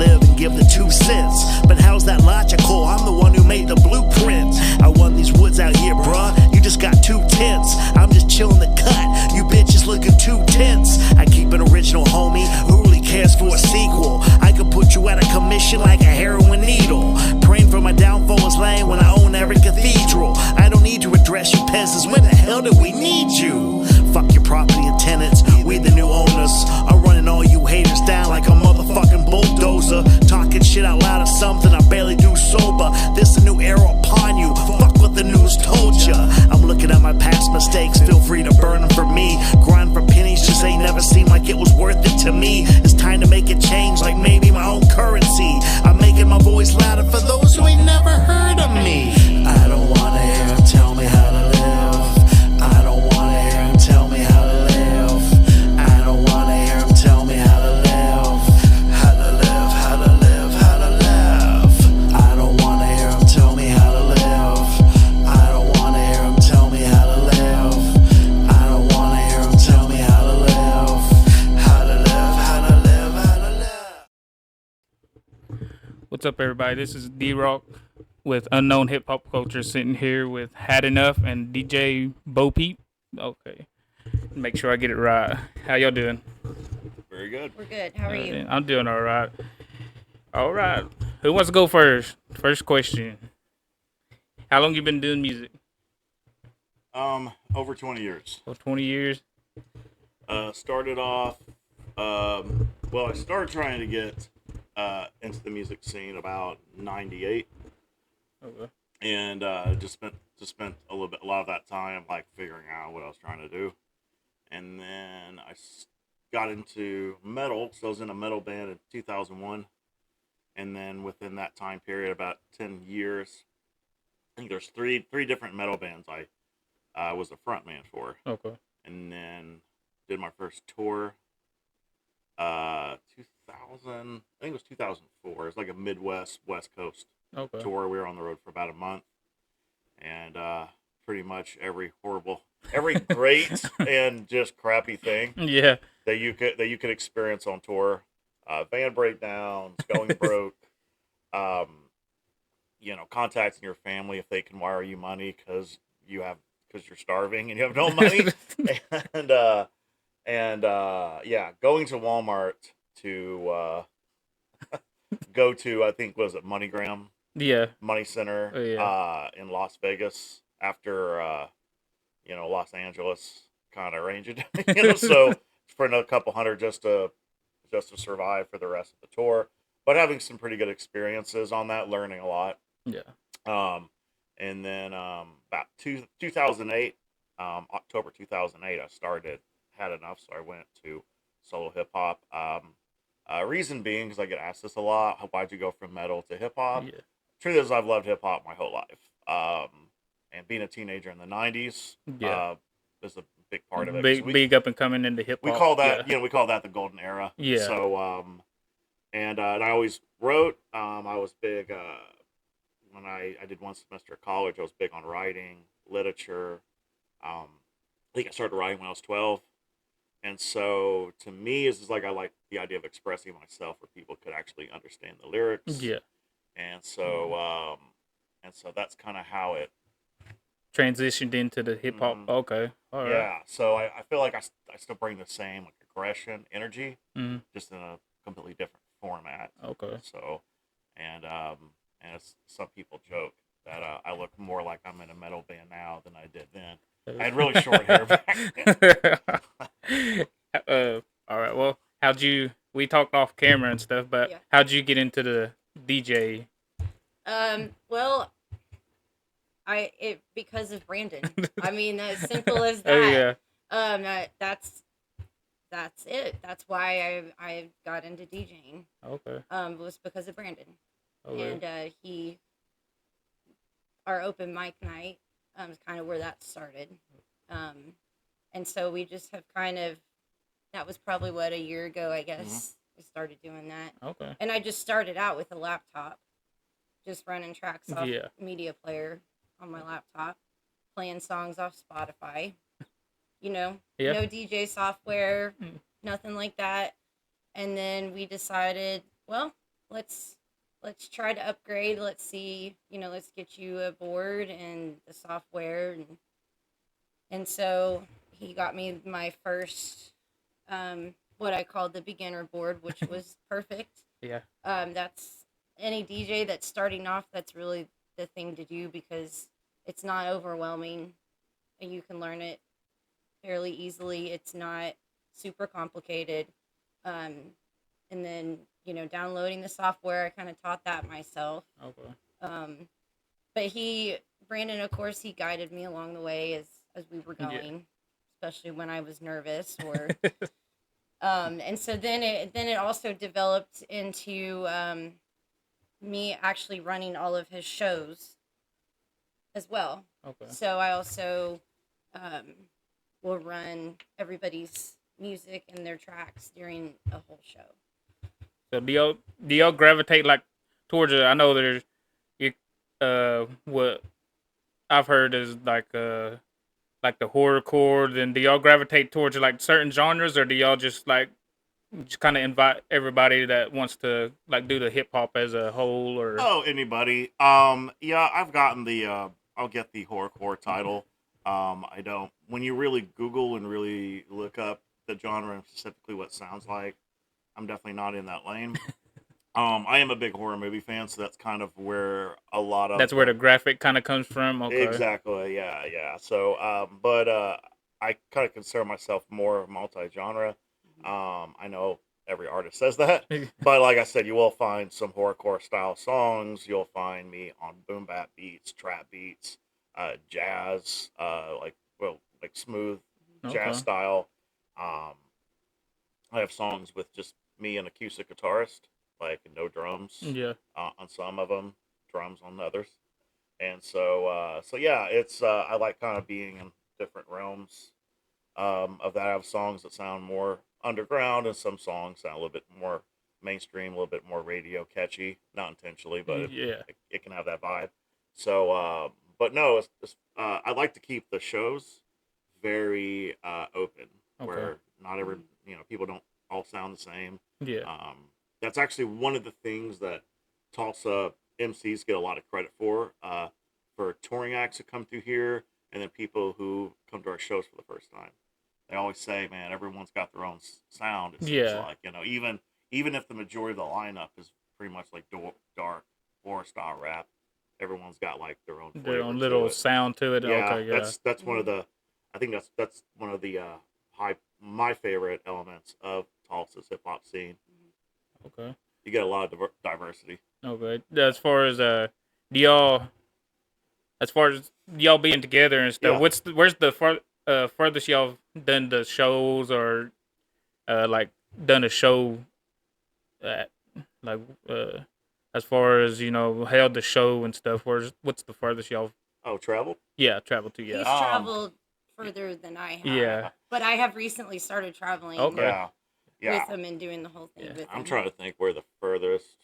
live and give the 2 cents. But how's that logical? I'm the one who made the blueprint. I won these woods out here, bruh. You just got 2 tents. I'm just chilling the cut. You bitches looking 2 tense. I keep an original, homie. Who really cares for a sequel? I could put you at a commission like a heroin needle. Praying for my downfall is lame when I own every cathedral. I don't need to address you peasants. When the hell did we need you? Fuck your property and tenants. We the new owners. I'm running all you haters down like a motherfucking bulldozer. Talking shit out loud is something I barely do sober. This a new era upon you. Fuck what the news told ya. I'm looking at my past mistakes. Feel free to burn them for me. Grind for pennies just ain't never seemed like it was worth it to me. It's time to make a change, like maybe my own currency. I'm making my voice louder for those who ain't never heard of me. I don't wanna hear them tell me how to live. I don't wanna hear them tell me how to live. I don't wanna hear them tell me how to live. How to live, how to live, how to live. I don't wanna hear them tell me how to live. I don't wanna hear them tell me how to live. I don't wanna hear them tell me how to live. How to live, how to live, how to live. What's up, everybody? This is D-Rock with Unknown Hip-Hop Culture, sitting here with HadEnough and DJ BeauPeep. Okay. Make sure I get it right. How y'all doing? Very good. We're good. How are you? I'm doing all right. All right. Who wants to go first? First question. How long you been doing music? Over 20 years. Oh, 20 years? Started off, I started trying to get into the music scene about 98. Okay. And just spent a lot of that time like figuring out what I was trying to do. And then I got into metal, so I was in a metal band in 2001. And then within that time period, about 10 years, I think there's three different metal bands I was a frontman for. Okay. And then did my first tour, 2000, I think it was 2004. It's like a Midwest, West Coast tour. We were on the road for about a month, and pretty much every great and just crappy thing that you could experience on tour. Van breakdowns, going broke, contacting your family if they can wire you money because you're starving and you have no money, and going to Walmart to go to, I think, was it MoneyGram? Yeah. Money Center in Las Vegas after Los Angeles kind of arranged it, so for another couple hundred just to survive for the rest of the tour, but having some pretty good experiences on that, learning a lot. And then about 2008, October 2008, I started HadEnough, so I went to solo hip hop. Reason being, because I get asked this a lot, why'd you go from metal to hip hop? Truth is, I've loved hip hop my whole life. And being a teenager in the 90s is a big part of it. Big up and coming into hip hop. We call that, we call that the golden era. Yeah. So, and I always wrote. I was big when I did one semester of college. I was big on writing, literature. I think I started writing when I was 12. And so to me, it's just like I like the idea of expressing myself where people could actually understand the lyrics. Yeah. And so that's kind of how it transitioned into the hip hop. Okay. All right. Yeah. So I feel like I still bring the same like aggression, energy, just in a completely different format. Okay. So, and some people joke that I look more like I'm in a metal band now than I did then. I had really short hair back then. All right. Well, we talked off camera and stuff, but how'd you get into the DJ? Well, because of Brandon. I mean, as simple as that. That's it. That's why I got into DJing. Okay. It was because of Brandon. Okay. And our open mic night is kind of where that started. And so we just have that was probably a year ago, I guess. We started doing that. Okay. And I just started out with a laptop, just running tracks off media player on my laptop, playing songs off Spotify. No DJ software, nothing like that. And then we decided, well, let's try to upgrade. Let's see, let's get you a board and the software, and so he got me my first what I called the beginner board, which was perfect. Yeah. That's any DJ that's starting off. That's really the thing to do because it's not overwhelming, and you can learn it fairly easily. It's not super complicated. And then, downloading the software, I kind of taught that myself. Okay. But Brandon, of course, he guided me along the way as we were going, especially when I was nervous or, and so then it also developed into, me actually running all of his shows as well. Okay. So I also, will run everybody's music and their tracks during a whole show. So do y'all gravitate like towards it? I know there's what I've heard is like the horrorcore. Then do y'all gravitate towards like certain genres, or do y'all just kind of invite everybody that wants to like do the hip hop as a whole? Or anybody. Yeah, I've gotten the I'll get the horrorcore title. I don't. When you really Google and really look up the genre and specifically what it sounds like, I'm definitely not in that lane. I am a big horror movie fan, so that's kind of where a lot of that's where the graphic kind of comes from. Okay. Exactly. Yeah. So, but I kind of consider myself more multi-genre. I know every artist says that, but like I said, you will find some horrorcore style songs. You'll find me on boom bap beats, trap beats, jazz, like smooth jazz style. I have songs with just me and acoustic guitarist, like no drums. Yeah. On some of them, drums on others, and so yeah, it's I like kind of being in different realms of that. I have songs that sound more underground, and some songs sound a little bit more mainstream, a little bit more radio catchy, not intentionally, but it can have that vibe. So, but no, I like to keep the shows very open, where not every people don't all sound the same. Yeah. That's actually one of the things that Tulsa MCs get a lot of credit for touring acts that come through here, and then people who come to our shows for the first time. They always say, "Man, everyone's got their own sound." It seems like even if the majority of the lineup is pretty much like dark horror style rap, everyone's got like their own little sound to it. Yeah, Okay, yeah. That's one of the. I think that's one of the my favorite elements of Tulsa's hip hop scene. Okay. You get a lot of diversity. Okay. As far as y'all being together and stuff, where's the furthest y'all done the shows or like done a show at like as far as held the show and stuff? What's the furthest y'all? Oh, travel? Yeah, travel to. Yeah. He's traveled further than I have. Yeah. But I have recently started traveling. Okay. With him and doing the whole thing with him. I'm trying to think where the furthest.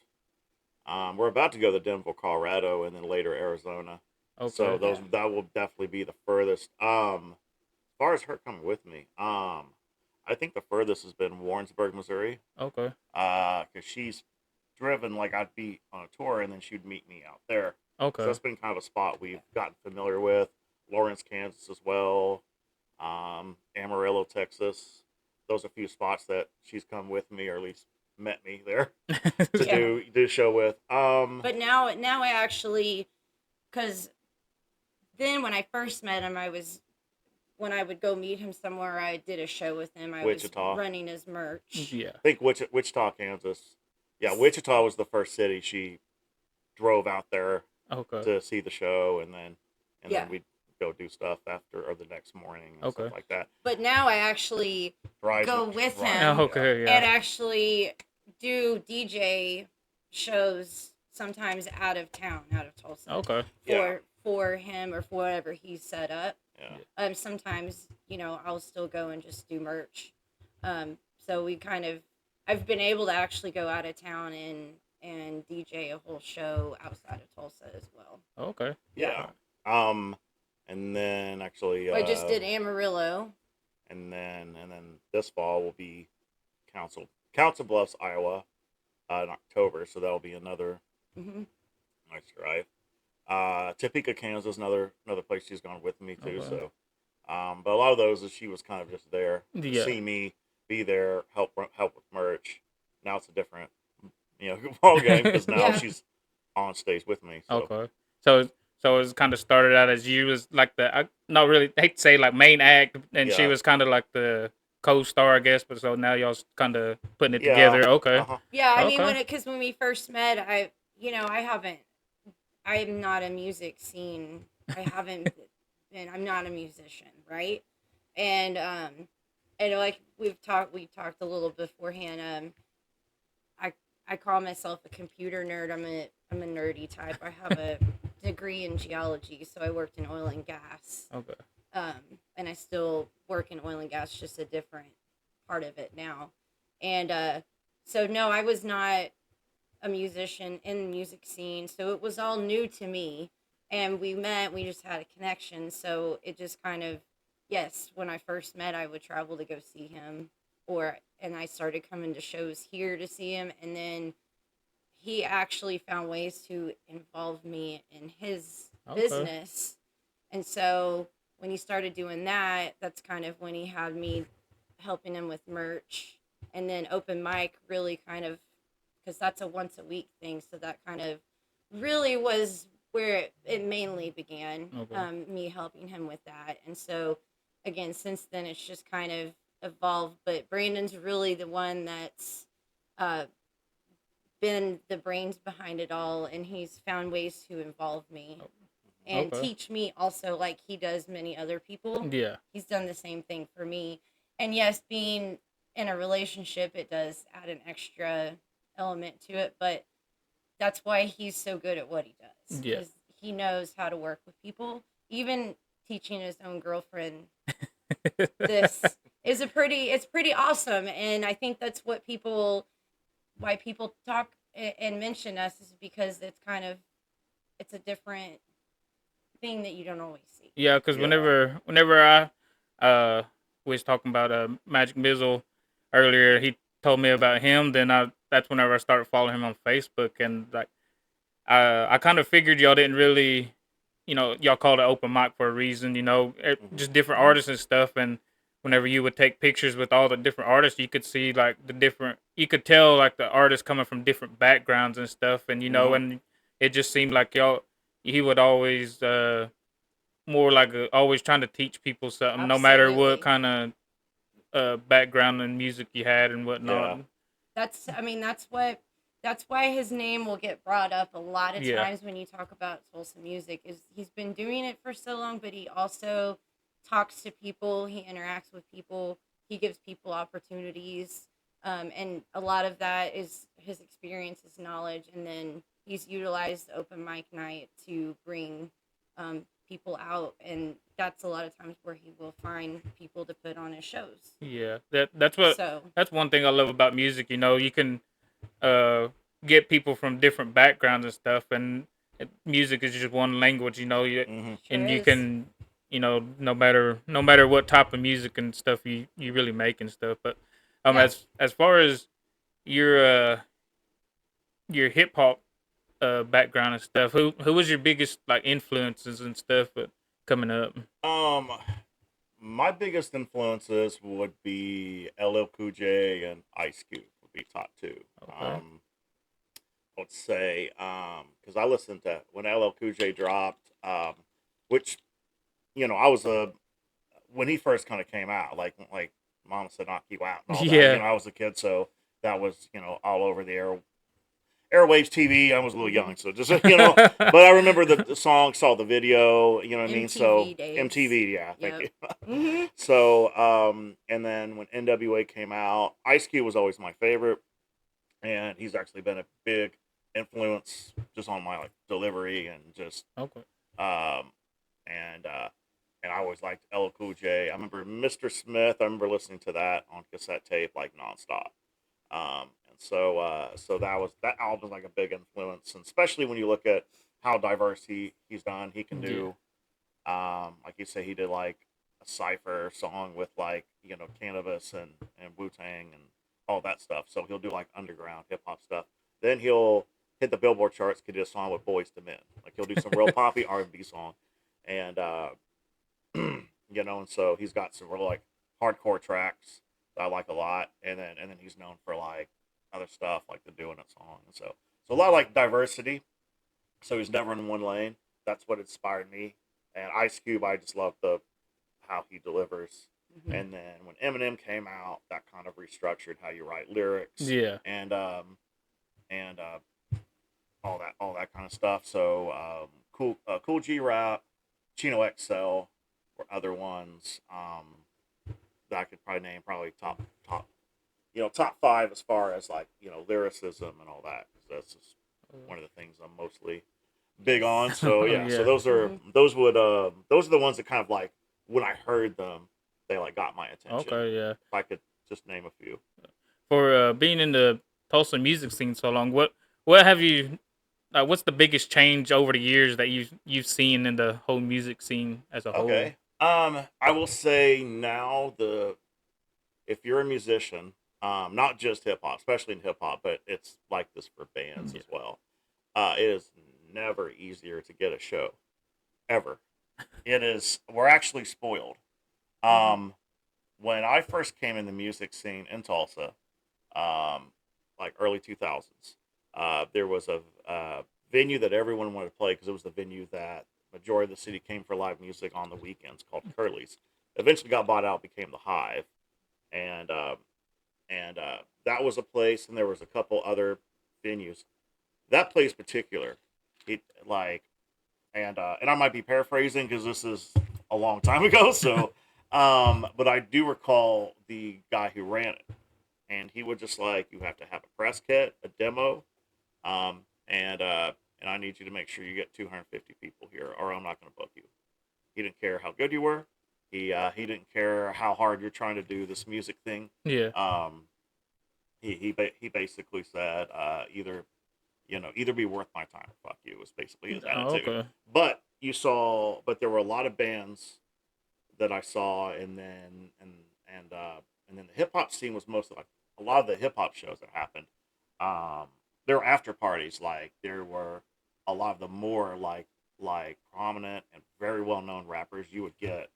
We're about to go to Denver, Colorado, and then later Arizona. Okay. So that will definitely be the furthest. As far as her coming with me, I think the furthest has been Warrensburg, Missouri. Okay. Because she's driven like I'd be on a tour, and then she'd meet me out there. Okay. So that's been kind of a spot we've gotten familiar with. Lawrence, Kansas as well. Amarillo, Texas. Those are a few spots that she's come with me, or at least met me there to do a show with. But now I actually, because then when I first met him, when I would go meet him somewhere, I did a show with him. I was running his merch. Yeah. I think Wichita, Kansas. Yeah, Wichita was the first city she drove out there to see the show, and then we'd go do stuff after or the next morning and stuff like that. But now I actually go with him and actually do DJ shows sometimes out of town, out of Tulsa. Okay. For him or for whatever he's set up. Yeah. Sometimes, I'll still go and just do merch. So I've been able to actually go out of town and DJ a whole show outside of Tulsa as well. Okay. Yeah. And then actually I just did Amarillo. And then this fall will be Council Bluffs, Iowa. in October, so that'll be another Mm-hmm. nice drive. Topeka, Kansas, another place she's gone with me too. Okay. So, but a lot of those is she was kind of just there to Yeah. see me be there, help with merch. Now it's a different, ball game because now Yeah. she's on stage with me. So. Okay. So it's kind of started out as you was like I not really hate to say like main act, and she Yeah. was kind of like the co-star, I guess. But so now y'all kind of putting it Yeah. together. Okay. Uh-huh. Yeah, I mean, Okay. because when we first met, I'm not a music scene. I haven't been. I'm not a musician, right? And like we talked a little beforehand. I call myself a computer nerd. I'm a nerdy type. I have a degree in geology, so I worked in oil and gas. Okay. And I still work in oil and gas, just a different part of it now. And so no, I was not a musician in the music scene, so it was all new to me. And we met, we just had a connection, so it just kind of, yes, when I first met, I would travel to go see him, and I started coming to shows here to see him, and then he actually found ways to involve me in his business. And so when he started doing that, that's kind of when he had me helping him with merch, and then open mic really kind of, because that's a once a week thing, so that kind of really was where it mainly began. Okay. Me helping him with that. And so again, since then it's just kind of evolved, but Brandon's really the one that's uh, been the brains behind it all, and he's found ways to involve me and teach me also, like he does many other people. Yeah. He's done the same thing for me. And yes, being in a relationship, it does add an extra element to it, but that's why he's so good at what he does. Yeah. Because he knows how to work with people. Even teaching his own girlfriend this is it's pretty awesome. And I think that's why people talk and mention us, is because it's a different thing that you don't always see. Yeah, because whenever I was talking about Magic Mizzle earlier, he told me about him. Then that's whenever I started following him on Facebook, and like I kind of figured y'all didn't really, y'all called it open mic for a reason. Just different artists and stuff. And whenever you would take pictures with all the different artists, you could see like you could tell like the artists coming from different backgrounds and stuff. And and it just seemed like he would always more like always trying to teach people something, no matter what kind of background and music you had and whatnot. Yeah. That's why his name will get brought up a lot of times when you talk about Tulsa music. Is he's been doing it for so long, but he also talks to people, he interacts with people, he gives people opportunities, and a lot of that is his experience, his knowledge, and then he's utilized open mic night to bring people out, and that's a lot of times where he will find people to put on his shows. Yeah, that's one thing I love about music. You can get people from different backgrounds and stuff, and music is just one language. And you can, no matter what type of music and stuff you really make and stuff. But as far as your hip hop background and stuff, who was your biggest like influences and stuff coming up? My biggest influences would be LL Cool J and Ice Cube would be top two. Okay. Let's say, because I listened to when LL Cool J dropped, which, I was when he first kind of came out, like Mama Said Knock You Out and all that. I was a kid, so that was, all over the airwaves TV. I was a little young, so just, but I remember the song, saw the video, you know what I mean? So days. MTV, yeah, thank you. Mm-hmm. So, and then when NWA came out, Ice Cube was always my favorite, and he's actually been a big influence just on my delivery and just and I always liked LL Cool J. I remember Mr. Smith. I remember listening to that on cassette tape like nonstop. And so that album was like a big influence, and especially when you look at how diverse he's done. He can do, like you say, he did like a cypher song with like Cannabis and Wu-Tang and all that stuff. So he'll do like underground hip hop stuff. Then he'll hit the Billboard charts, could do a song with Boys to Men. Like he'll do some real poppy R&B song, and and so he's got some real like hardcore tracks that I like a lot, and then he's known for like other stuff like the Doing It song, and so a lot of like diversity. So he's never in one lane. That's what inspired me. And Ice Cube, I just love how he delivers. Mm-hmm. And then when Eminem came out, that kind of restructured how you write lyrics. Yeah. And all that kind of stuff. So Cool G Rap, Chino XL were other ones that I could probably name top top 5 as far as like lyricism and all that. That's just one of the things I'm mostly big on. So yeah. So those are those are the ones that kind of like when I heard them, they like got my attention. Okay, yeah. If I could just name a few. For being in the Tulsa music scene so long, what have you what's the biggest change over the years that you've seen in the whole music scene as a whole? Okay. I will say now if you're a musician, not just hip hop, especially in hip hop, but it's like this for bands as well. It is never easier to get a show, ever. It is. We're actually spoiled. When I first came in the music scene in Tulsa, like early 2000s, there was a venue that everyone wanted to play because it was the venue that majority of the city came for live music on the weekends, called Curly's. Eventually got bought out, became the Hive, and that was a place, and there was a couple other venues. That place particular, and I might be paraphrasing because this is a long time ago, so but I do recall the guy who ran it, and he would just like, you have to have a press kit, a demo, and I need you to make sure you get 250 people here, or I'm not going to book you. He didn't care how good you were. He didn't care how hard you're trying to do this music thing. Yeah. He basically said either be worth my time or fuck you was basically his attitude. Okay. But there were a lot of bands that I saw, and then the hip hop scene was mostly like a lot of the hip hop shows that happened. There were after parties, like there were a lot of the more like prominent and very well known rappers. You would get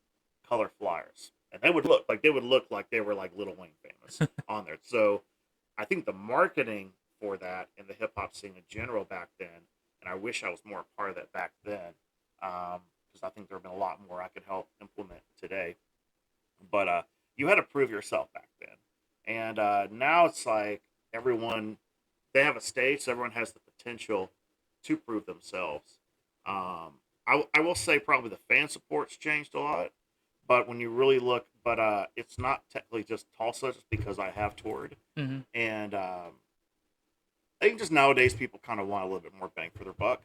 color flyers, and they would look like they were like Lil Wayne famous on there. So I think the marketing for that in the hip hop scene in general back then, and I wish I was more a part of that back then, because I think there have been a lot more I could help implement today. But you had to prove yourself back then, and now it's like they have a stage, so everyone has the potential to prove themselves. I will say probably the fan support's changed a lot, but when you really look, it's not technically just Tulsa, just because I have toured, and I think just nowadays people kind of want a little bit more bang for their buck.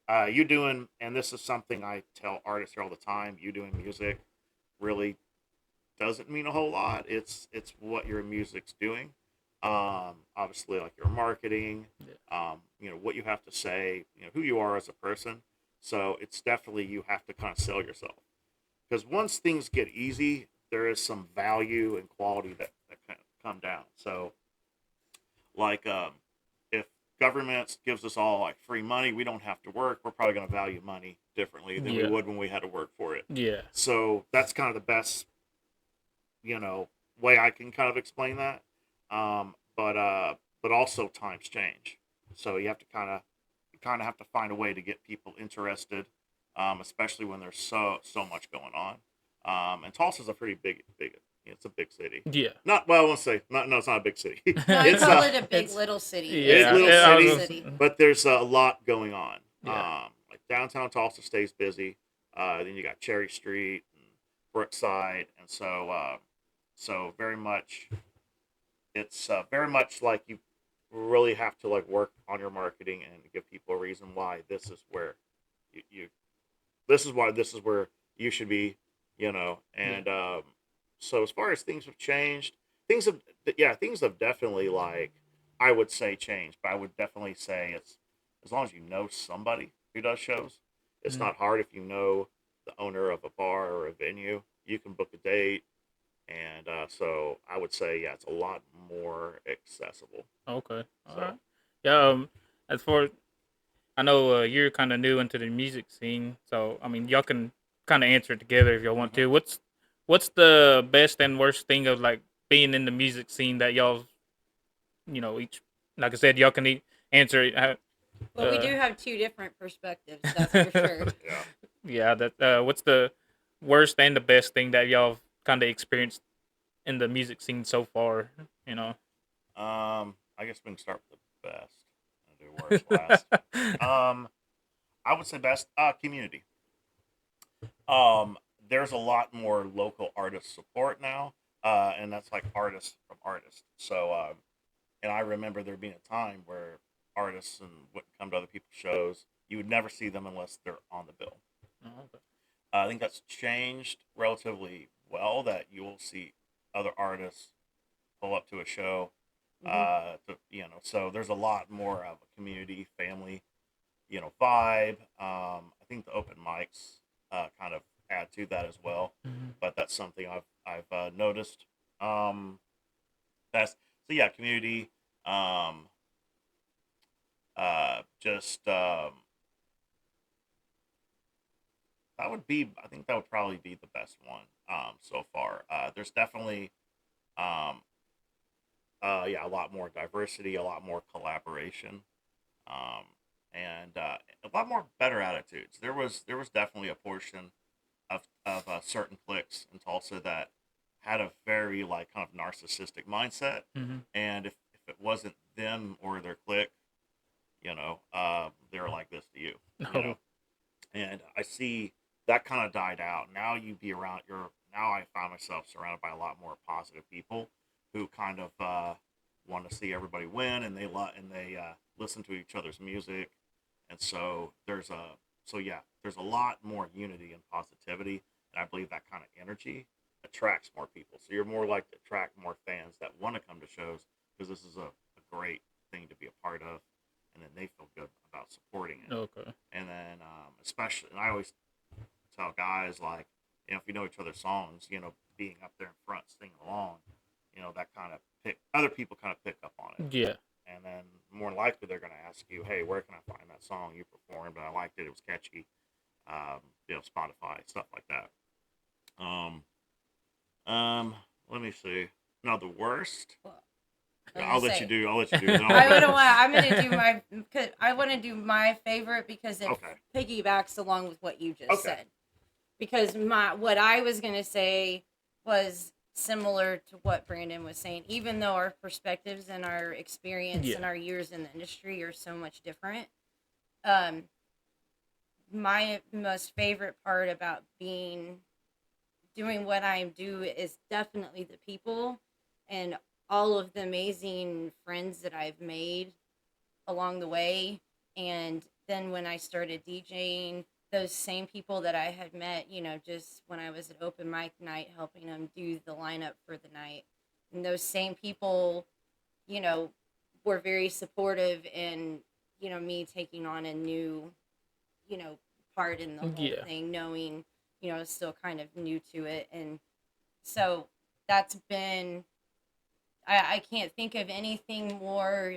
And this is something I tell artists here all the time, you doing music really doesn't mean a whole lot. It's what your music's doing. Obviously, like your marketing, what you have to say, who you are as a person. So it's definitely, you have to kind of sell yourself, because once things get easy, there is some value and quality that kind of come down. So like, if government gives us all like free money, we don't have to work, we're probably going to value money differently than we would when we had to work for it. Yeah. So that's kind of the best, way I can kind of explain that. But also times change, so you have to kind of have to find a way to get people interested, especially when there's so much going on. And Tulsa's a pretty big. It's a big city. Yeah. I won't say no. It's not a big city. No, I call it a big little city. Yeah, little city. But there's a lot going on. Yeah. Like downtown Tulsa stays busy. Then you got Cherry Street and Brookside, and so very much. It's very much like you really have to like work on your marketing and give people a reason why this is where this is where you should be, and so as far as things have changed, things have definitely, like, I would say changed, but I would definitely say it's, as long as you know somebody who does shows, it's not hard. If you know the owner of a bar or a venue, you can book a date. And so I would say, it's a lot more accessible. Okay. All right. Yeah. As far I know, you're kind of new into the music scene, so I mean, y'all can kind of answer it together if y'all want to. What's the best and worst thing of like being in the music scene that y'all, each, like I said, y'all can answer it. Well, we do have two different perspectives, that's for sure. Yeah. Yeah. That. What's the worst and the best thing that y'all kind of experienced in the music scene so far? You know. I guess we can start with the best and do worst last. I would say best community. There's a lot more local artist support now, and that's like artists from artists. So, and I remember there being a time where artists and wouldn't come to other people's shows. You would never see them unless they're on the bill. Oh, okay. I think that's changed relatively well. That you will see other artists pull up to a show. So there's a lot more of a community, family, vibe. I think the open mics kind of add to that as well. But that's something I've noticed. That's so yeah, community. Just that would be. I think that would probably be the best one so far. There's definitely um, a lot more diversity, a lot more collaboration, um, and a lot more better attitudes. There was definitely a portion of certain cliques in Tulsa that had a very like kind of narcissistic mindset, and if it wasn't them or their clique, they're like this to you, Oh. and I see that kind of died out. Now you be around your now I find myself surrounded by a lot more positive people who kind of want to see everybody win, and they listen to each other's music, and so there's a lot more unity and positivity, and I believe that kind of energy attracts more people. So you're more likely to attract more fans that want to come to shows because this is a great thing to be a part of, and then they feel good about supporting it. Okay. And then especially, and I always tell guys like, if you know each other's songs, being up there in front singing along, that kind of other people kind of pick up on it. Yeah. And then more likely they're going to ask you, hey, where can I find that song you performed? I liked it. It was catchy. Spotify, stuff like that. Let me see. No, the worst. Well, I'll let you do. I'm gonna do my. Cause I want to do my favorite because it Okay. piggybacks along with what you just Okay. said. Because what I was gonna say was similar to what Brandon was saying. Even though our perspectives and our experience and our years in the industry are so much different, my most favorite part about doing what I do is definitely the people and all of the amazing friends that I've made along the way. And then when I started DJing, those same people that I had met, just when I was at open mic night, helping them do the lineup for the night. And those same people, were very supportive in, me taking on a new, part in the whole thing, knowing, still kind of new to it. And so that's been, I can't think of anything more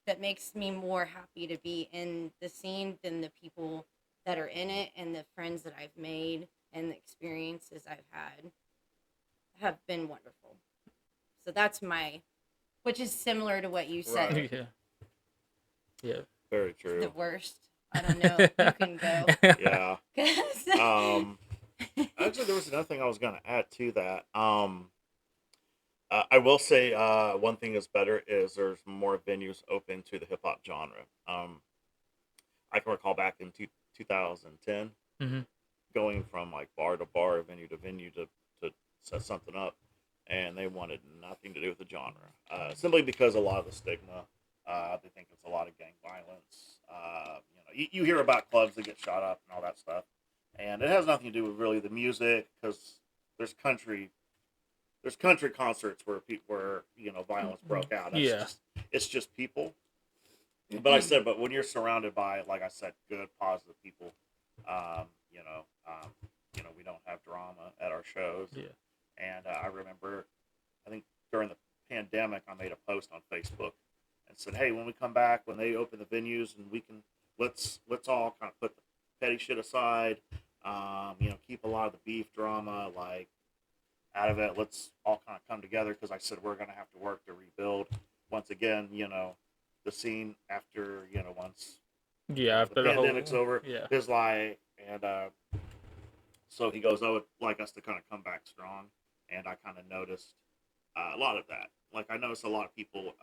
that makes me more happy to be in the scene than the people that are in it, and the friends that I've made and the experiences I've had have been wonderful. So that's which is similar to what you said. Right. Yeah. Yeah. Very true. The worst. I don't know. You can go. Yeah. Actually, there was another thing I was going to add to that. I will say one thing is better is there's more venues open to the hip hop genre. I can recall back in 2010, going from like bar to bar, venue to venue to set something up, and they wanted nothing to do with the genre, simply because a lot of the stigma. They think it's a lot of gang violence. You hear about clubs that get shot up and all that stuff, and it has nothing to do with really the music because there's country concerts where violence broke out. It's just people. But when you're surrounded by, like I said, good, positive people, we don't have drama at our shows. Yeah. And I remember, I think during the pandemic, I made a post on Facebook and said, hey, when we come back, when they open the venues, and we can let's all kind of put the petty shit aside. Keep a lot of the beef drama like out of it. Let's all kind of come together because I said we're gonna have to work to rebuild once again. The scene after once after the pandemic's over. Yeah. His like and so he goes, I would like us to kind of come back strong, and I kind of noticed a lot of that. Like I noticed a lot of people,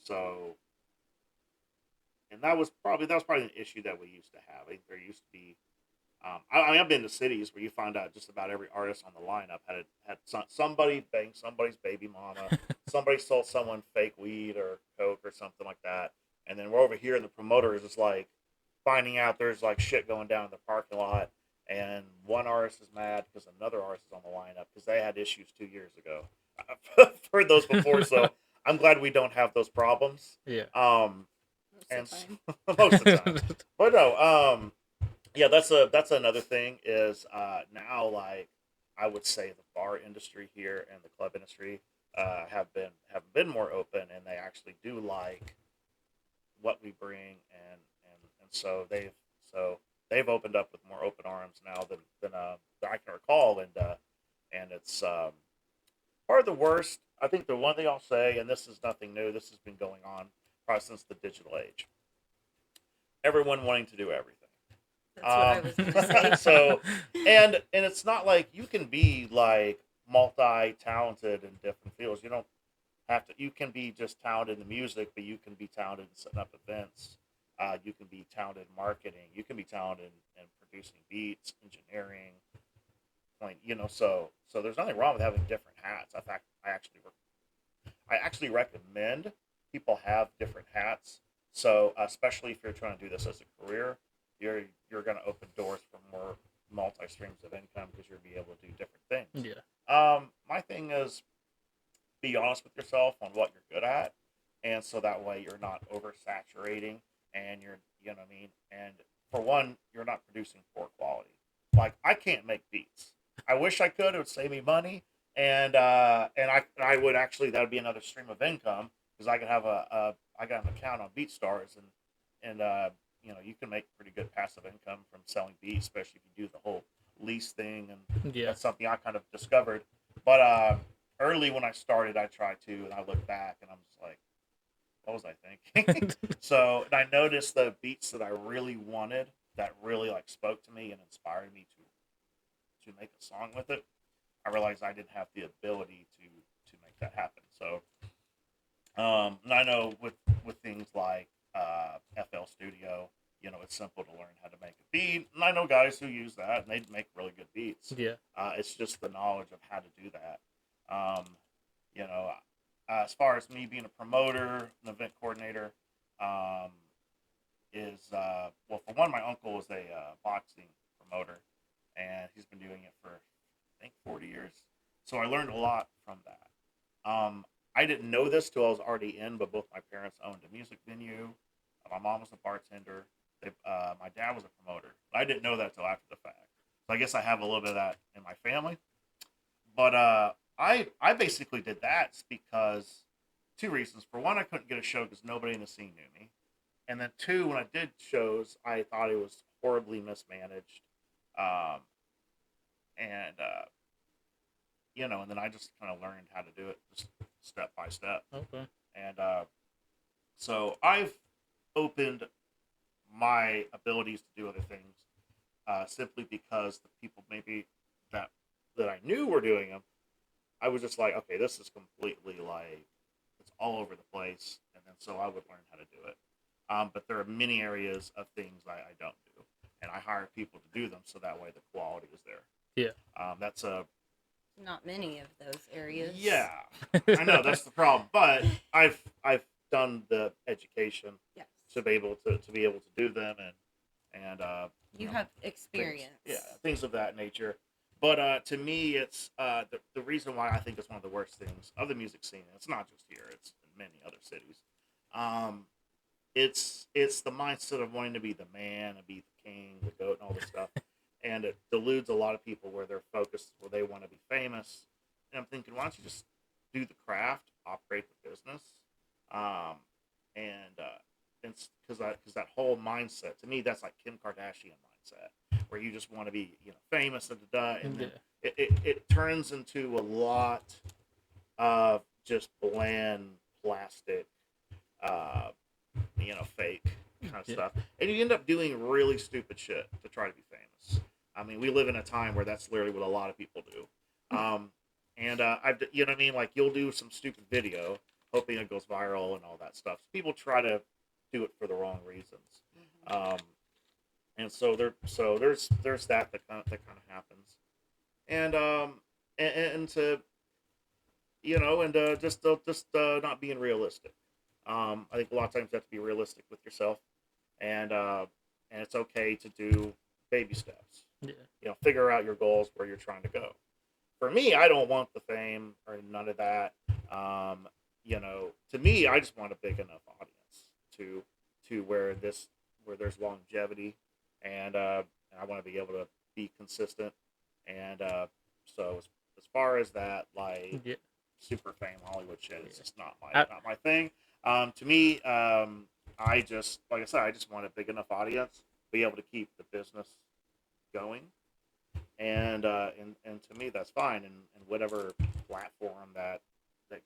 so. And that was probably an issue that we used to have. I think there used to be. I've been to cities where you find out just about every artist on the lineup had somebody bang somebody's baby mama, somebody sold someone fake weed or coke or something like that, and then we're over here and the promoter is just like finding out there's like shit going down in the parking lot, and one artist is mad because another artist is on the lineup because they had issues 2 years ago. I've heard those before, so I'm glad we don't have those problems. Yeah. Most of the time. But no, that's another thing is now like I would say the bar industry here and the club industry have been more open, and they actually do like what we bring, and so they've opened up with more open arms now than I can recall, and it's part of the worst. I think the one thing I'll say, and this is nothing new, this has been going on probably since the digital age. Everyone wanting to do everything. That's what I was going to say. So, and it's not like you can be like multi-talented in different fields. You don't have to. You can be just talented in the music, but you can be talented in setting up events. You can be talented in marketing. You can be talented in producing beats, engineering. So there's nothing wrong with having different hats. In fact, I actually recommend people have different hats. So especially if you're trying to do this as a career, you're going to open doors for more multi streams of income because you'll be able to do different things. Yeah. My thing is be honest with yourself on what you're good at, and so that way you're not oversaturating, and you're what I mean. And for one, you're not producing poor quality. Like I can't make beats. I wish I could. It would save me money, and I would actually, that would be another stream of income because I could have I got an account on BeatStars, and you can make pretty good passive income from selling beats, especially if you do the whole lease thing, and that's something I kind of discovered. But early when I started, I tried to, and I look back and I'm just like, what was I thinking? So, and I noticed the beats that I really wanted, that really like spoke to me and inspired me to make a song with it. I realized I didn't have the ability to make that happen. So, and I know with things like FL Studio, it's simple to learn how to make a beat, and I know guys who use that and they make really good beats. Yeah. It's just the knowledge of how to do that. As far as me being a promoter, an event coordinator, well, for one, my uncle was a boxing promoter, and he's been doing it for I think 40 years. So I learned a lot from that. I didn't know this till I was already in, but both my parents owned a music venue. My mom was a bartender. My dad was a promoter. I didn't know that till after the fact. So I guess I have a little bit of that in my family. But I basically did that because two reasons. For one, I couldn't get a show because nobody in the scene knew me. And then two, when I did shows, I thought it was horribly mismanaged. And then I just kind of learned how to do it just step by step. Okay. And so I've opened my abilities to do other things simply because the people maybe that I knew were doing them, I was just like, okay, this is completely like, it's all over the place. And then so I would learn how to do it. But there are many areas of things I don't do. And I hire people to do them so that way the quality is there. Yeah. That's a... Not many of those areas. Yeah, I know that's the problem. But I've done the education to be able to do them, and you have experience. Things of that nature. But to me, it's the reason why I think it's one of the worst things of the music scene. It's not just here; it's in many other cities. It's the mindset of wanting to be the man and be the king, the goat, and all this stuff. And it deludes a lot of people where they're focused, where they want to be famous. And I'm thinking, why don't you just do the craft operate the business. Um, and it's because that whole mindset to me, that's like Kim Kardashian mindset, where you just want to be, famous and and then it turns into a lot of just bland plastic, uh, fake kind of stuff, and you end up doing really stupid shit to try to be famous. I mean, we live in a time where that's literally what a lot of people do. And you know what I mean? Like, you'll do some stupid video, hoping it goes viral and all that stuff. So people try to do it for the wrong reasons. And so there's that kind of happens. And to just not being realistic. I think a lot of times you have to be realistic with yourself, and it's okay to do baby steps. Figure out your goals, where you're trying to go. For me, I don't want the fame or none of that. To me, I just want a big enough audience to where there's longevity, and I want to be able to be consistent. And so as far as that, like, super fame Hollywood shit, it's just not my thing. To me, I just, like I said, I just want a big enough audience, be able to keep the business going, and to me that's fine, and whatever platform that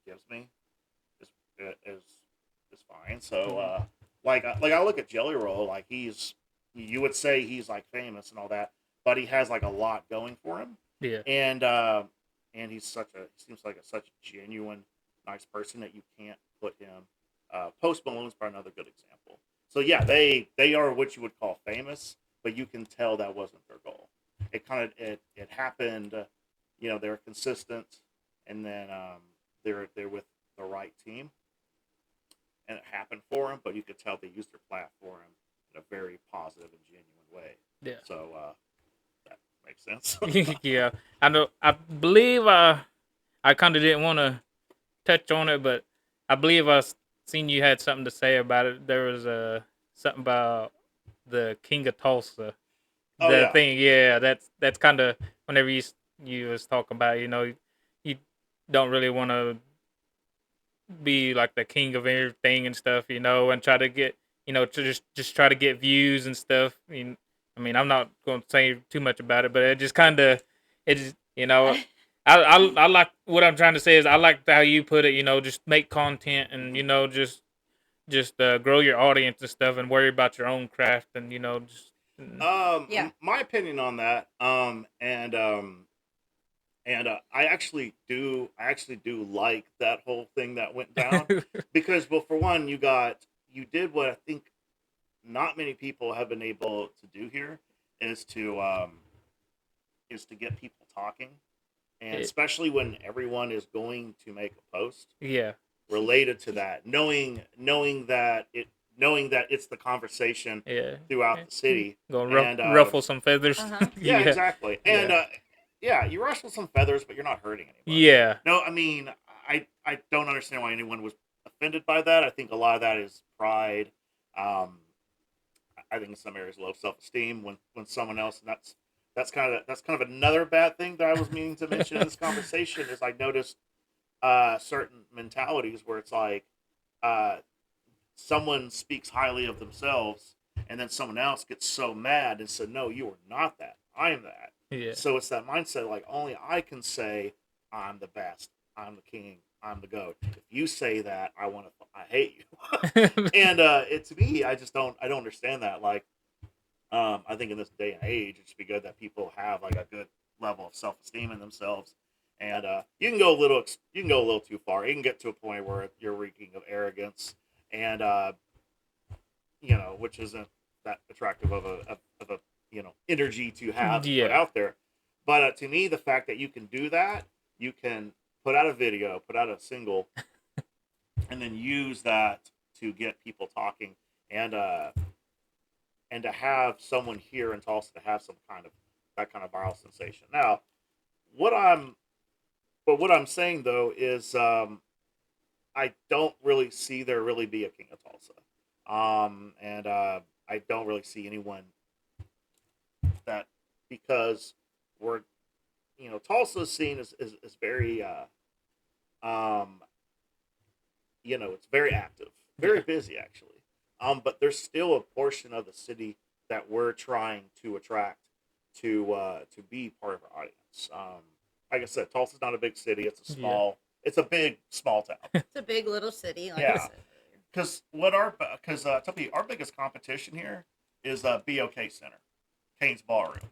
gives me is fine. So like I look at Jelly Roll, like you would say he's like famous and all that, but he has like a lot going for him. And he seems like such a genuine, nice person that you can't put him. Post Malone's probably another good example. So yeah, they are what you would call famous, but you can tell that wasn't their goal. It happened. They're consistent, and then they're with the right team, and it happened for them. But you could tell they used their platform in a very positive and genuine way. Yeah. So that makes sense. Yeah, I know. I believe I kind of didn't want to touch on it, but I believe I seen you had something to say about it. There was something about the King of Tulsa. Thing, that's kind of whenever you was talking about, you don't really want to be like the king of everything and stuff, and try to get, to just try to get views and stuff. I mean, I'm not going to say too much about it, but it just kind of, I like what I'm trying to say is I like how you put it, just make content and, just grow your audience and stuff and worry about your own craft and, just. My opinion on that, I actually do like that whole thing that went down because, well, for one, you did what I think not many people have been able to do here is to get people talking, and especially when everyone is going to make a post, related to that, knowing that it's the conversation throughout the city. Ruffle some feathers. Yeah, exactly. And you ruffle some feathers, but you're not hurting anybody. Yeah. No, I mean, I don't understand why anyone was offended by that. I think a lot of that is pride. I think in some areas low self-esteem when someone else, and that's kind of another bad thing that I was meaning to mention in this conversation is I noticed certain mentalities where it's like someone speaks highly of themselves, and then someone else gets so mad and said, "No, you are not that. I am that." Yeah. So it's that mindset, like only I can say I'm the best, I'm the king, I'm the GOAT. If you say that, I hate you. And it to me, I don't understand that. Like, I think in this day and age, it should be good that people have like a good level of self-esteem in themselves. And you can go a little too far. You can get to a point where you're reeking of arrogance, and which isn't that attractive of a energy to have put out there. But to me, the fact that you can do that, you can put out a video, put out a single, and then use that to get people talking, and to have someone here in Tulsa to have that kind of viral sensation. Now, what I'm saying though is I don't really see there really be a King of Tulsa, and I don't really see anyone that, because we're Tulsa's scene is very it's very active, very busy actually. But there's still a portion of the city that we're trying to attract to be part of our audience. Like I said, Tulsa's not a big city. It's it's a big small town. It's a big little city, like I said. Because tell me, our biggest competition here is BOK Center, Kane's Ballroom,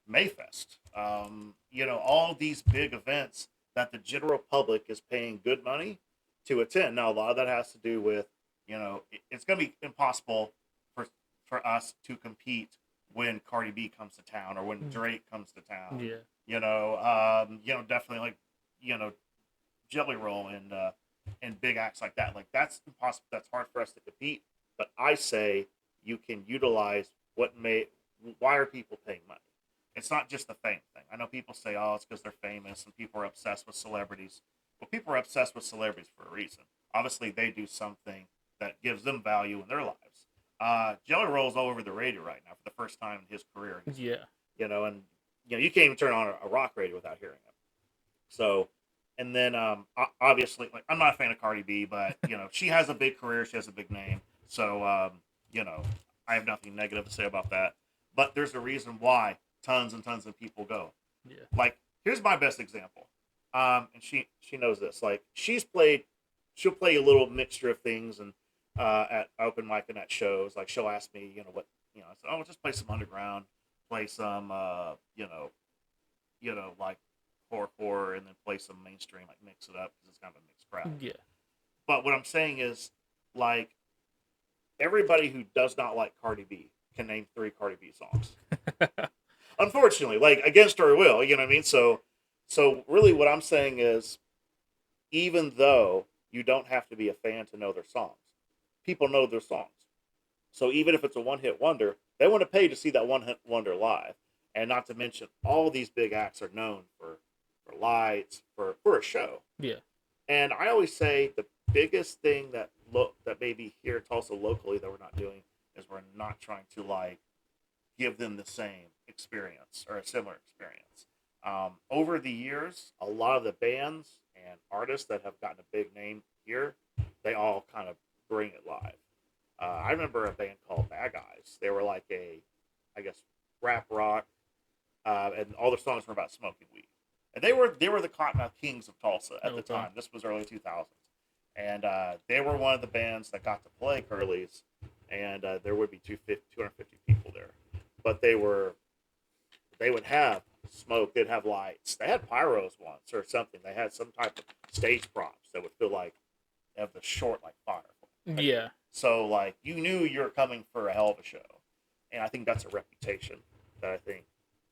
Mayfest, all of these big events that the general public is paying good money to attend. Now, a lot of that has to do with, it's going to be impossible for us to compete when Cardi B comes to town or when Drake comes to town. Definitely like, Jelly Roll and big acts like that. Like that's impossible. That's hard for us to compete. But I say you can utilize why are people paying money? It's not just the fame thing. I know people say, oh, it's because they're famous and people are obsessed with celebrities. Well, people are obsessed with celebrities for a reason. Obviously, they do something that gives them value in their lives. Jelly Roll's all over the radio right now for the first time in his career. You can't even turn on a rock radio without hearing him. So, and then obviously, like I'm not a fan of Cardi B, but she has a big career, she has a big name. So, I have nothing negative to say about that. But there's a reason why tons and tons of people go. Like, here's my best example. And she knows this. Like, she'll play a little mixture of things and at open mic and at shows. Like, she'll ask me, what, I said, oh, just play some underground, play some, like horror, and then play some mainstream, like mix it up because it's kind of a mixed crowd. But what I'm saying is, like, everybody who does not like Cardi B can name 3 Cardi B songs. Unfortunately, like against her will, you know what I mean? So really what I'm saying is, even though you don't have to be a fan to know their songs, people know their songs. So even if it's a one-hit wonder, they want to pay to see that one-hit wonder live. And not to mention, all these big acts are known for lights, for a show. And I always say the biggest thing that maybe here in Tulsa locally that we're not doing is we're not trying to like give them the same experience or a similar experience. Over the years, a lot of the bands and artists that have gotten a big name here, they all kind of bring it live. I remember a band called Bad Guys. They were like rap rock, and all their songs were about smoking weed. And they were the Cottonmouth Kings of Tulsa at the time. This was early 2000s. And they were one of the bands that got to play Curly's, and there would be 250 people there. But they would have smoke, they'd have lights. They had pyros once or something. They had some type of stage props that would feel like they have the short like fire. So like you knew you were coming for a hell of a show. And I think that's a reputation that I think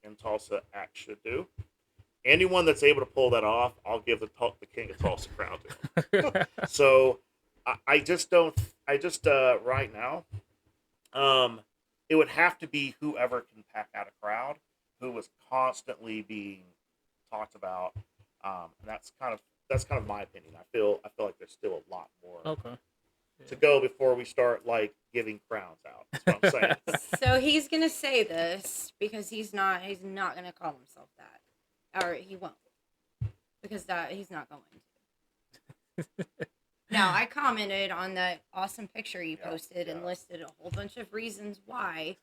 in Tulsa act should do. Anyone that's able to pull that off, I'll give the king of Tulsa crown to him. So I just right now, it would have to be whoever can pack out a crowd who was constantly being talked about. And that's kind of my opinion. I feel like there's still a lot more to go before we start like giving crowns out. That's what I'm saying. So he's gonna say this because he's not gonna call himself that, or he won't, because he's not going to. Now, I commented on that awesome picture you posted and listed a whole bunch of reasons why.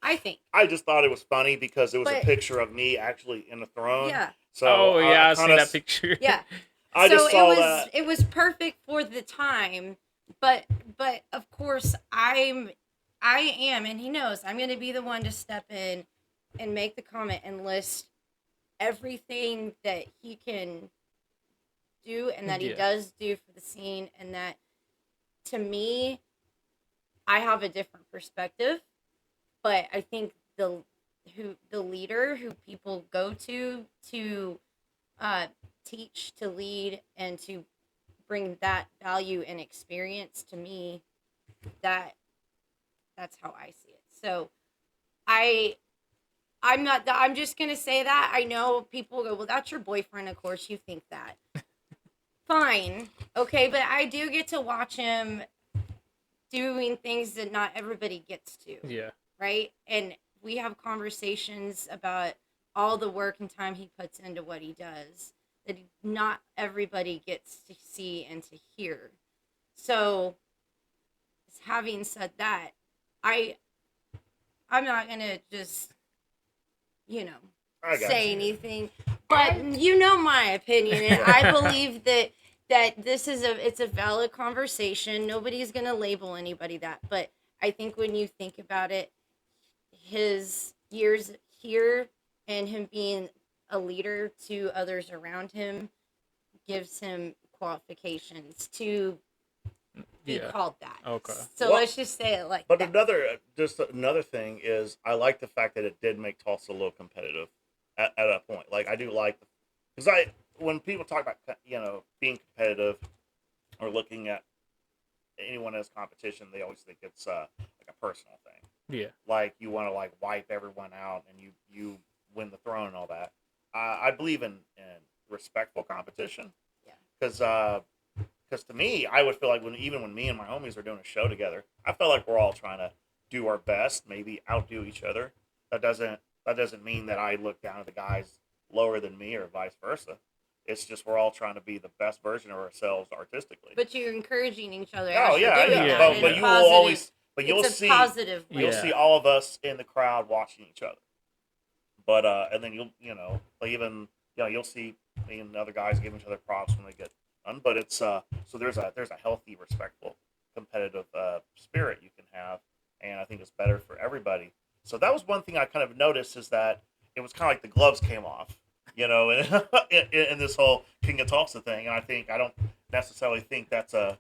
I just thought it was funny because it was a picture of me actually in the throne. So I've seen that picture. I just saw that. It was perfect for the time. But of course I am, and he knows I'm going to be the one to step in and make the comment and list everything that he can do and that he does do for the scene, and that to me, I have a different perspective, but I think the leader who people go to teach, to lead, and to bring that value and experience to me, that's how I see it. So I'm just gonna say that. I know people go, well, that's your boyfriend, of course you think that. Fine, okay, but I do get to watch him doing things that not everybody gets to. Right? And we have conversations about all the work and time he puts into what he does. that not everybody gets to see and to hear. So, having said that, I'm not gonna just, say anything, but my opinion, and I believe that this is it's a valid conversation. Nobody's gonna label anybody that, but I think when you think about it, his years here and him being a leader to others around him gives him qualifications to be called that. Okay. So let's just say it like that. But another thing is, I like the fact that it did make Tulsa a little competitive at a point. Like, I do like, because when people talk about, being competitive or looking at anyone as competition, they always think it's like a personal thing. Yeah. Like, you want to like wipe everyone out and you win the throne and all that. I believe in respectful competition. Yeah. Because to me, I would feel like even when me and my homies are doing a show together, I feel like we're all trying to do our best, maybe outdo each other. That doesn't mean that I look down at the guys lower than me or vice versa. It's just we're all trying to be the best version of ourselves artistically. But you're encouraging each other. Oh yeah. But you will always. But you'll see. Positive way. You'll see all of us in the crowd watching each other. But and then you'll see me and other guys giving each other props when they get done. But it's so there's a healthy, respectful, competitive spirit you can have, and I think it's better for everybody. So that was one thing I kind of noticed, is that it was kind of like the gloves came off, in this whole King of Tulsa thing. And I don't necessarily think that's a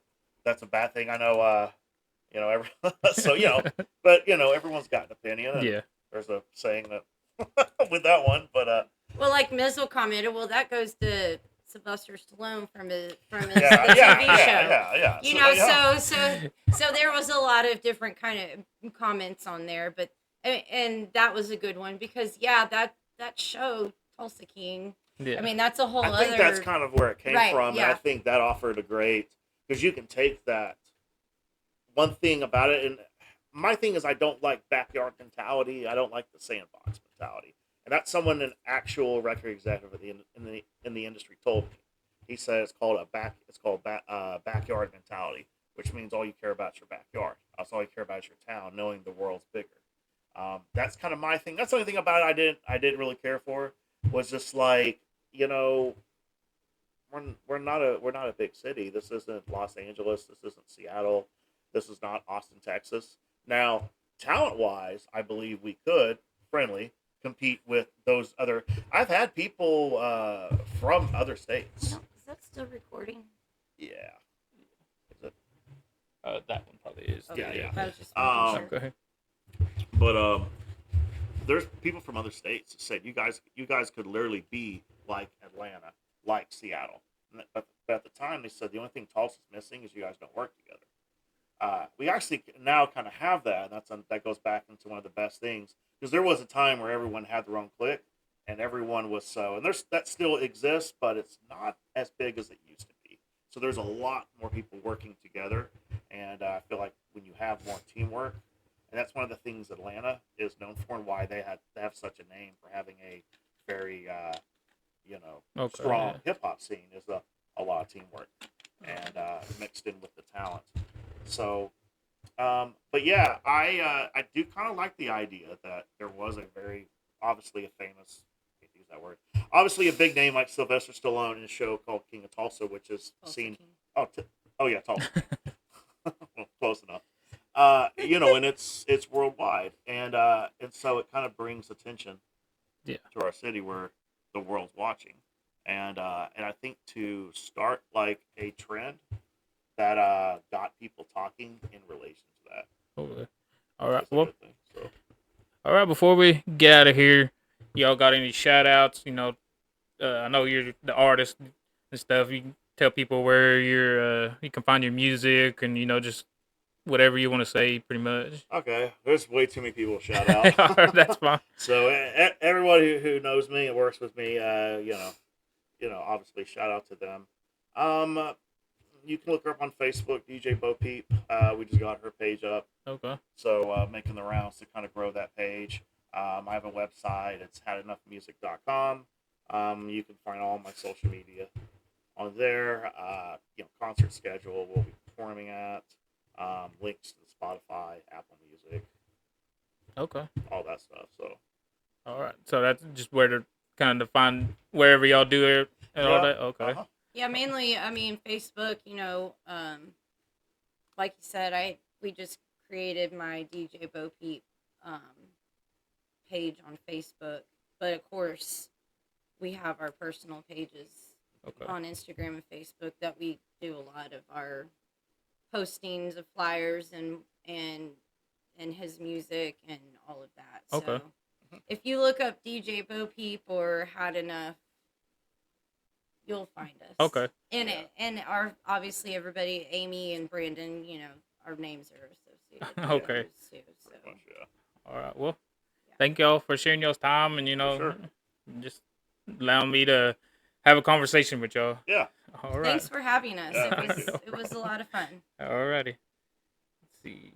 bad thing. I know, but everyone's got an opinion. And there's a saying that with that one, but well, like Mizzle commented, well, that goes to Sylvester Stallone from his TV show. So there was a lot of different kind of comments on there, but and that was a good one because that show Tulsa King. Yeah. I mean, that's a whole other. I think that's kind of where it came from. Yeah. And I think that offered a great, because you can take that one thing about it, and my thing is I don't like backyard mentality. I don't like the sandbox mentality. And that's someone, an actual record executive in the industry, told me. He said it's called backyard mentality, which means all you care about is your backyard. That's all you care about is your town, knowing the world's bigger. That's kind of my thing. That's the only thing about it I didn't really care for, was just like, we're not a big city. This isn't Los Angeles. This isn't Seattle. This is not Austin, Texas. Now, talent-wise, I believe we could compete with those other. I've had people from other states. Is that still recording? Yeah. Is it? That one probably is. Okay. Yeah. I was just making sure. Okay. But there's people from other states that said you guys could literally be like Atlanta, like Seattle. But at the time, they said the only thing Tulsa's missing is you guys don't work together. We actually now kind of have that, and that goes back into one of the best things, because there was a time where everyone had their own clique, and everyone was and that still exists, but it's not as big as it used to be. So there's a lot more people working together, and I feel like when you have more teamwork, and that's one of the things Atlanta is known for, and why they have such a name for having a very strong hip hop scene, is a lot of teamwork and mixed in with the talent. So, but yeah, I do kind of like the idea that there was a very obviously a famous, I can't use that word, obviously a big name like Sylvester Stallone in a show called King of Tulsa, which is seen. Tulsa. Close enough. And it's worldwide, and so it kind of brings attention to our city where the world's watching, and I think to start like a trend that got people talking in relation to that. Okay. All right. Well, all right. Before we get out of here, y'all got any shout outs? I know you're the artist and stuff. You can tell people where you can find your music, and just whatever you want to say, pretty much. Okay, there's way too many people to shout out. That's fine. So everybody who knows me and works with me, obviously shout out to them. You can look her up on Facebook, DJ BeauPeep. We just got her page up. Okay. So making the rounds to kind of grow that page. I have a website. It's HadEnoughMusic.com. You can find all my social media on there. Concert schedule, we'll be performing at, links to the Spotify, Apple Music, Okay. all that stuff. So, all right. So that's just where to kind of find wherever y'all do it and all that. Okay. Uh-huh. Yeah, mainly. I mean, Facebook. Like you said, we just created my DJ BeauPeep page on Facebook, but of course, we have our personal pages on Instagram and Facebook that we do a lot of our postings of flyers and his music and all of that. Okay. So if you look up DJ BeauPeep or HadEnough, you'll find us. Okay. In it. And obviously everybody, Amy and Brandon, our names are associated. Okay. Too, so. Much, yeah. All right. Well, thank y'all for sharing y'all's time and just allowing me to have a conversation with y'all. Yeah. All right. Thanks for having us. Yeah, It was a lot of fun. All righty. Let's see.